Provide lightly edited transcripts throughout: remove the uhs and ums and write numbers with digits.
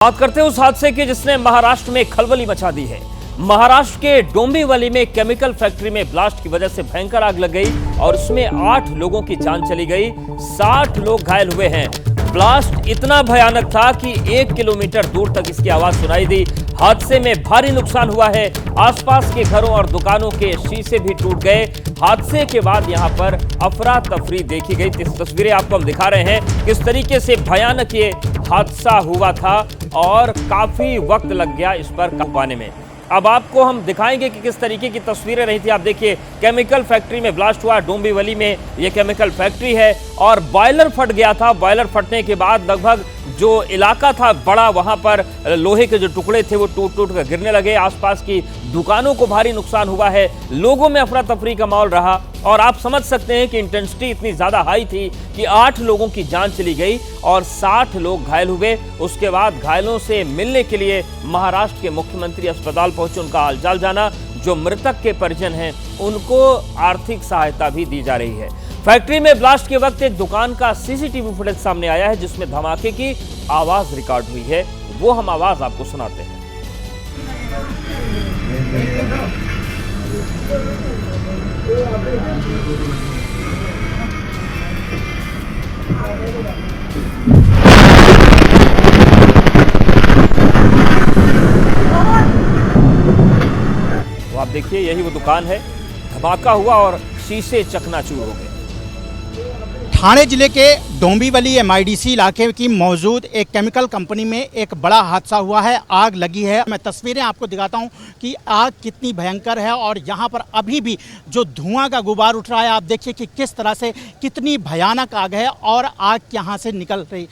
बात करते हैं उस हादसे की जिसने महाराष्ट्र में खलबली मचा दी है। महाराष्ट्र के डोंबिवली में केमिकल फैक्ट्री में ब्लास्ट की वजह से भयंकर आग लग गई और उसमें 8 लोगों की जान चली गई, 60 लोग घायल हुए हैं। ब्लास्ट इतना भयानक था कि 1 किलोमीटर दूर तक इसकी आवाज सुनाई दी। हादसे में भारी नुकसान हुआ है, आसपास के घरों और दुकानों के शीशे भी टूट गए। हादसे के बाद यहां पर अफरा तफरी देखी गई। तस्वीरें आपको हम दिखा रहे हैं किस तरीके से भयानक ये हादसा हुआ था और काफी वक्त लग गया इस पर काबू पाने में। अब आपको हम दिखाएंगे कि किस तरीके की तस्वीरें रही थी। आप देखिए, केमिकल फैक्ट्री में ब्लास्ट हुआ। डोंबिवली में ये केमिकल फैक्ट्री है और बॉयलर फट गया था। बॉयलर फटने के बाद लगभग जो इलाका था बड़ा, वहां पर लोहे के जो टुकड़े थे वो टूट टूट कर गिरने लगे। आसपास की दुकानों को भारी नुकसान हुआ है, लोगों में अफरा तफरी का माहौल रहा और आप समझ सकते हैं कि इंटेंसिटी इतनी ज्यादा हाई थी कि 8 लोगों की जान चली गई और 60 लोग घायल हुए। उसके बाद घायलों से मिलने के लिए महाराष्ट्र के मुख्यमंत्री अस्पताल पहुंचे, उनका हालचाल जाना। जो मृतक के परिजन हैं उनको आर्थिक सहायता भी दी जा रही है। फैक्ट्री में ब्लास्ट के वक्त एक दुकान का सीसीटीवी फुटेज सामने आया है जिसमें धमाके की आवाज रिकॉर्ड हुई है, वो हम आवाज आपको सुनाते हैं। तो आप देखिए, यही वो दुकान है, धमाका हुआ और शीशे चकनाचूर हो गए। ठाणे जिले के डोंबिवली एमआईडीसी इलाके की मौजूद एक केमिकल कंपनी में एक बड़ा हादसा हुआ है, आग लगी है। मैं तस्वीरें आपको दिखाता हूं कि आग कितनी भयंकर है और यहां पर अभी भी जो धुआं का गुबार उठ रहा है, आप देखिए कि किस तरह से कितनी भयानक आग है और आग यहां से निकल रही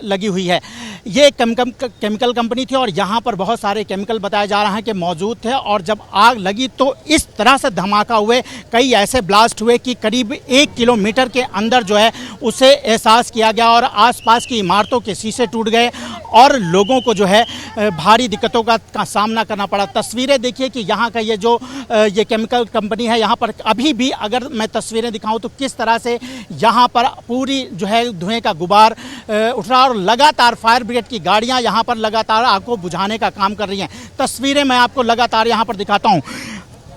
लगी हुई है। ये केमिकल कंपनी थी और यहाँ पर बहुत सारे केमिकल बताया जा रहा है कि मौजूद थे और जब आग लगी तो इस तरह से धमाका हुए, कई ऐसे ब्लास्ट हुए कि करीब 1 किलोमीटर के अंदर जो है उसे एहसास किया गया और आसपास की इमारतों के शीशे टूट गए और लोगों को जो है भारी दिक्कतों का सामना करना पड़ा। तस्वीरें देखिए कि यहाँ का ये केमिकल कंपनी है, यहाँ पर अभी भी अगर मैं तस्वीरें दिखाऊं तो किस तरह से यहाँ पर पूरी जो है धुएं का गुबार उठ रहा और लगातार फायर ब्रिगेड की गाड़ियाँ यहाँ पर लगातार आग को बुझाने का काम कर रही हैं। तस्वीरें मैं आपको लगातार यहाँ पर दिखाता हूँ।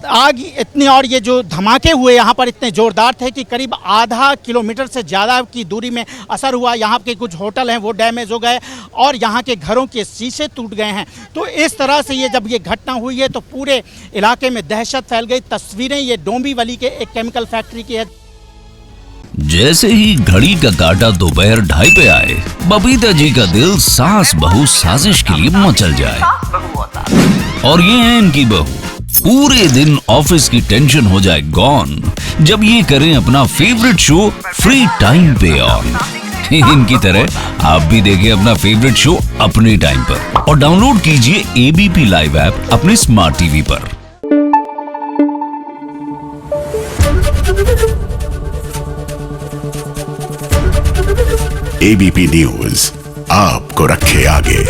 आग इतनी और ये जो धमाके हुए यहाँ पर इतने ज़ोरदार थे कि करीब आधा किलोमीटर से ज़्यादा की दूरी में असर हुआ। यहाँ के कुछ होटल हैं वो डैमेज हो गए और यहाँ के घरों के शीशे टूट गए हैं। तो इस तरह से जब ये घटना हुई है तो पूरे इलाके में दहशत फैल गई। तस्वीरें ये डोंबिवली के एक केमिकल फैक्ट्री की है। जैसे ही घड़ी का काटा दोपहर 2:30 पे आए, बबीता जी का दिल सास बहू साजिश के लिए मचल जाए। और ये है इनकी बहू, पूरे दिन ऑफिस की टेंशन हो जाए गॉन जब ये करें अपना फेवरेट शो फ्री टाइम पे ऑन। इनकी तरह आप भी देखिए अपना फेवरेट शो अपने टाइम पर और डाउनलोड कीजिए एबीपी लाइव ऐप अपने स्मार्ट टीवी पर। एबीपी न्यूज आपको रखे आगे।